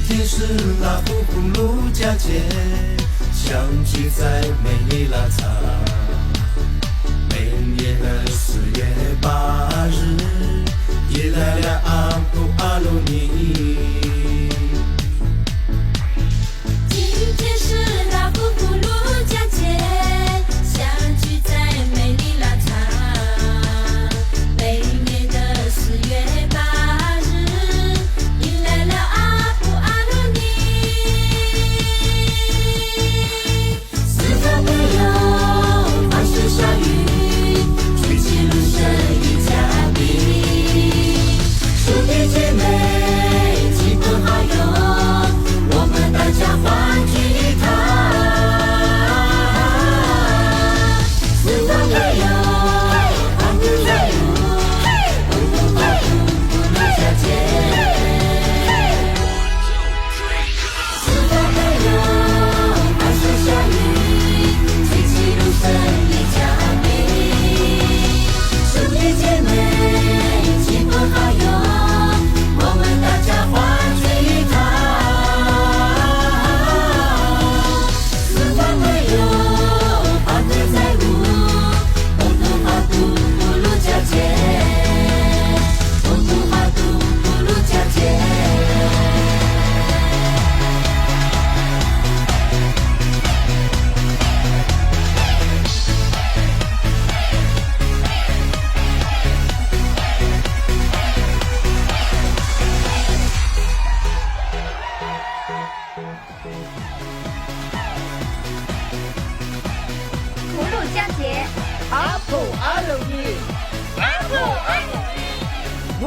天是那普普鲁佳节，相聚在美丽拉萨。每年的4月8日，迎来了阿布阿鲁尼。今天是那普普鲁佳节，相聚在美丽拉萨。每年的4月8日，迎来了阿布阿鲁尼。四方没有放声下雨，吹起芦笙一家宾。兄弟姐妹，亲朋好友，我们大家欢聚一堂。四方没有欢歌载舞，共同欢度普鲁佳节。四方没有放声下雨，吹起芦笙一家宾。兄弟姐妹，亲朋好友，我们大家欢聚一堂。四方没有欢歌载舞，共同欢度普鲁佳节，共同欢度普鲁佳节。普鲁佳节，阿普阿鲁尼，阿布阿鲁尼。哇！